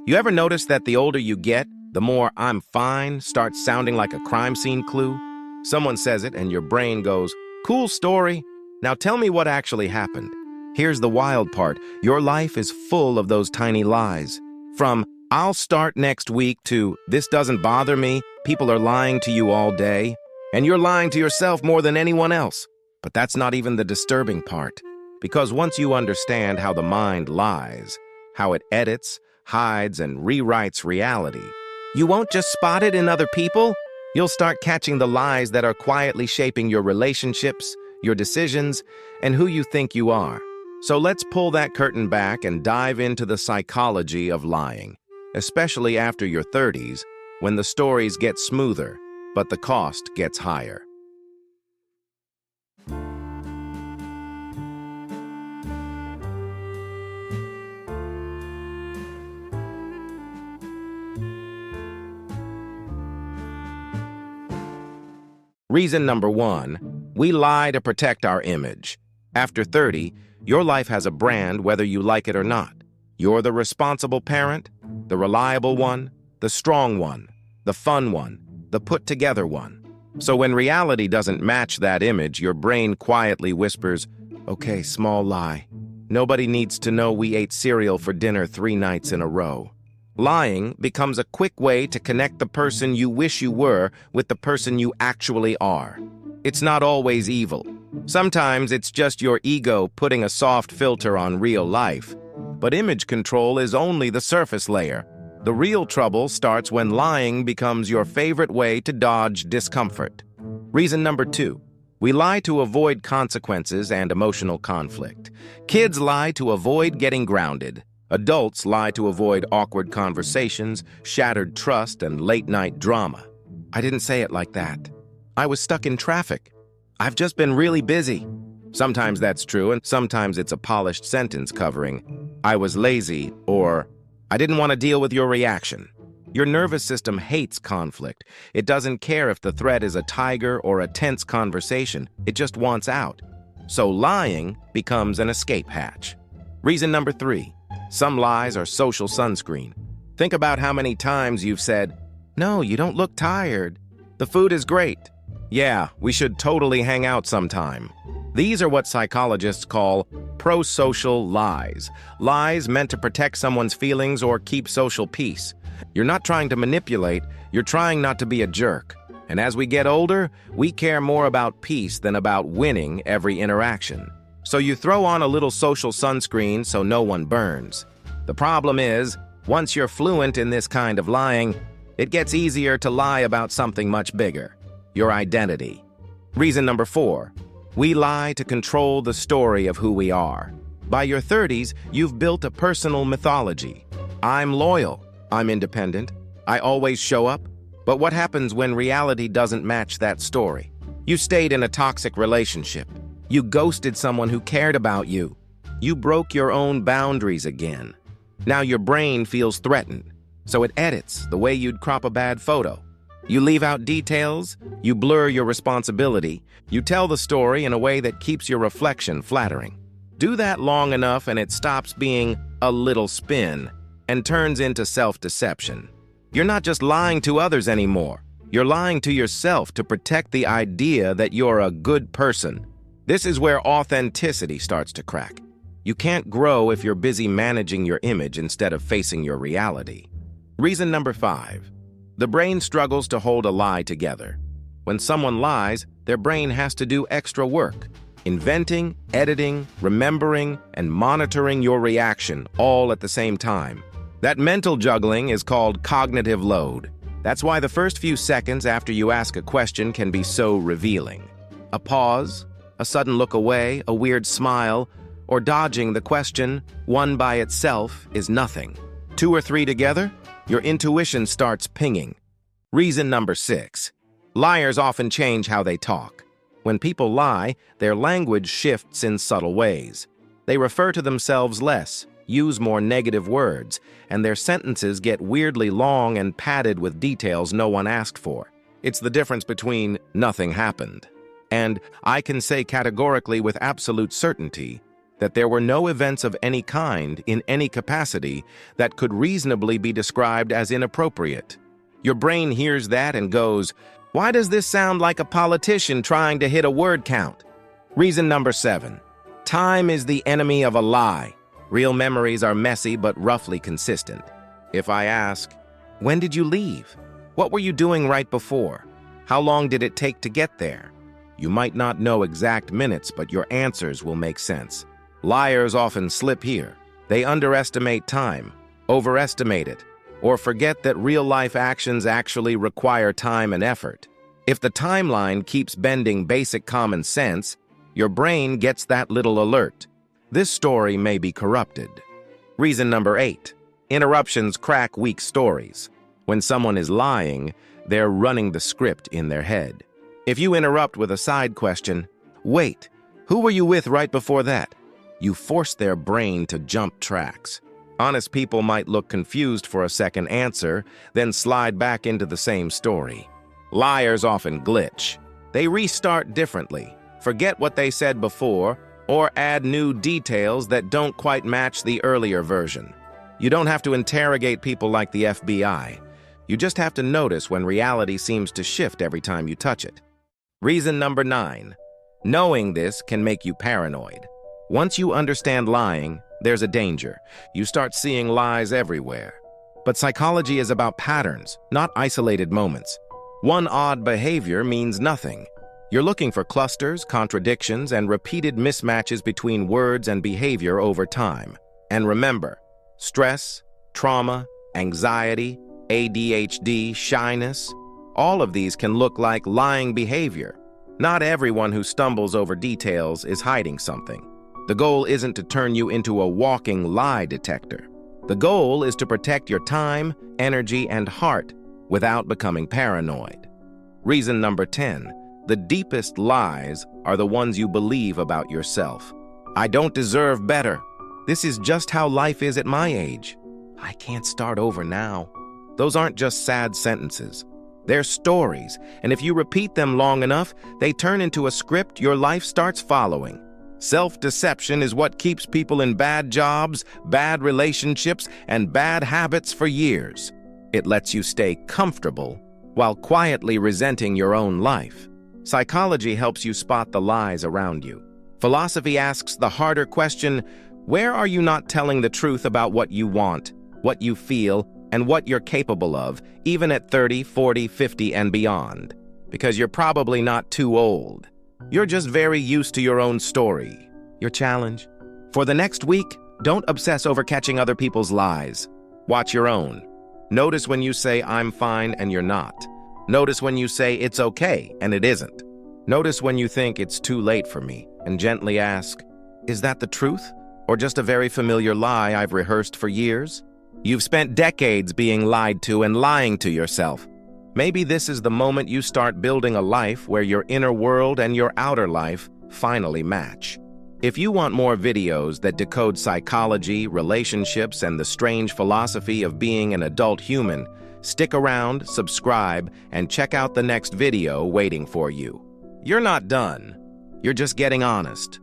You ever notice that the older you get, the more "I'm fine" starts sounding like a crime scene clue? Someone says it and your brain goes, "Cool story. Now tell me what actually happened." Here's the wild part. Your life is full of those tiny lies. From "I'll start next week" to "This doesn't bother me." People are lying to you all day, and you're lying to yourself more than anyone else. But that's not even the disturbing part. Because once you understand how the mind lies, how it edits, hides, and rewrites reality, you won't just spot it in other people. You'll start catching the lies that are quietly shaping your relationships, your decisions, and who you think you are. So let's pull that curtain back and dive into the psychology of lying, especially after your 30s, when the stories get smoother, but the cost gets higher. Reason number 1, we lie to protect our image. After 30, your life has a brand whether you like it or not. You're the responsible parent, the reliable one, the strong one, the fun one, the put-together one. So when reality doesn't match that image, your brain quietly whispers, "Okay, small lie. Nobody needs to know we ate cereal for dinner 3 nights in a row." Lying becomes a quick way to connect the person you wish you were with the person you actually are. It's not always evil. Sometimes it's just your ego putting a soft filter on real life. But image control is only the surface layer. The real trouble starts when lying becomes your favorite way to dodge discomfort. Reason number 2, we lie to avoid consequences and emotional conflict. Kids lie to avoid getting grounded. Adults lie to avoid awkward conversations, shattered trust, and late-night drama. "I didn't say it like that. I was stuck in traffic. I've just been really busy." Sometimes that's true, and sometimes it's a polished sentence covering, "I was lazy," or "I didn't want to deal with your reaction." Your nervous system hates conflict. It doesn't care if the threat is a tiger or a tense conversation. It just wants out. So lying becomes an escape hatch. Reason number 3, some lies are social sunscreen. Think about how many times you've said, "No, you don't look tired. The food is great. Yeah, we should totally hang out sometime." These are what psychologists call pro-social lies. Lies meant to protect someone's feelings or keep social peace. You're not trying to manipulate, you're trying not to be a jerk. And as we get older, we care more about peace than about winning every interaction. So you throw on a little social sunscreen so no one burns. The problem is, once you're fluent in this kind of lying, it gets easier to lie about something much bigger: your identity. Reason number 4, we lie to control the story of who we are. By your 30s, you've built a personal mythology. I'm loyal, I'm independent, I always show up. But what happens when reality doesn't match that story? You stayed in a toxic relationship. You ghosted someone who cared about you. You broke your own boundaries again. Now your brain feels threatened, so it edits the way you'd crop a bad photo. You leave out details, you blur your responsibility, you tell the story in a way that keeps your reflection flattering. Do that long enough and it stops being a little spin and turns into self-deception. You're not just lying to others anymore. You're lying to yourself to protect the idea that you're a good person. This is where authenticity starts to crack. You can't grow if you're busy managing your image instead of facing your reality. Reason number 5, the brain struggles to hold a lie together. When someone lies, their brain has to do extra work. Inventing, editing, remembering, and monitoring your reaction all at the same time. That mental juggling is called cognitive load. That's why the first few seconds after you ask a question can be so revealing. A pause, a sudden look away, a weird smile, or dodging the question, one by itself, is nothing. 2 or 3 together, your intuition starts pinging. Reason number 6, liars often change how they talk. When people lie, their language shifts in subtle ways. They refer to themselves less, use more negative words, and their sentences get weirdly long and padded with details no one asked for. It's the difference between "nothing happened" and "I can say categorically with absolute certainty" that there were no events of any kind in any capacity that could reasonably be described as inappropriate. Your brain hears that and goes, "Why does this sound like a politician trying to hit a word count?" Reason number 7. Time is the enemy of a lie. Real memories are messy but roughly consistent. If I ask, "When did you leave? What were you doing right before? How long did it take to get there?" You might not know exact minutes, but your answers will make sense. Liars often slip here. They underestimate time, overestimate it, or forget that real-life actions actually require time and effort. If the timeline keeps bending basic common sense, your brain gets that little alert. This story may be corrupted. Reason number 8. Interruptions crack weak stories. When someone is lying, they're running the script in their head. If you interrupt with a side question, "Wait, who were you with right before that?" you force their brain to jump tracks. Honest people might look confused for a second answer, then slide back into the same story. Liars often glitch. They restart differently, forget what they said before, or add new details that don't quite match the earlier version. You don't have to interrogate people like the FBI. You just have to notice when reality seems to shift every time you touch it. Reason number 9. Knowing this can make you paranoid. Once you understand lying, there's a danger. You start seeing lies everywhere. But psychology is about patterns, not isolated moments. One odd behavior means nothing. You're looking for clusters, contradictions, and repeated mismatches between words and behavior over time. And remember, stress, trauma, anxiety, ADHD, shyness, all of these can look like lying behavior. Not everyone who stumbles over details is hiding something. The goal isn't to turn you into a walking lie detector. The goal is to protect your time, energy, and heart without becoming paranoid. Reason number 10. The deepest lies are the ones you believe about yourself. "I don't deserve better. This is just how life is at my age. I can't start over now." Those aren't just sad sentences. They're stories, and if you repeat them long enough, they turn into a script your life starts following. Self-deception is what keeps people in bad jobs, bad relationships, and bad habits for years. It lets you stay comfortable while quietly resenting your own life. Psychology helps you spot the lies around you. Philosophy asks the harder question, where are you not telling the truth about what you want, what you feel, and what you're capable of, even at 30, 40, 50, and beyond? Because you're probably not too old. You're just very used to your own story. Your challenge? For the next week, don't obsess over catching other people's lies. Watch your own. Notice when you say, "I'm fine," and you're not. Notice when you say, "It's okay," and it isn't. Notice when you think, "It's too late for me," and gently ask, "Is that the truth? Or just a very familiar lie I've rehearsed for years?" You've spent decades being lied to and lying to yourself. Maybe this is the moment you start building a life where your inner world and your outer life finally match. If you want more videos that decode psychology, relationships, and the strange philosophy of being an adult human, stick around, subscribe, and check out the next video waiting for you. You're not done. You're just getting honest.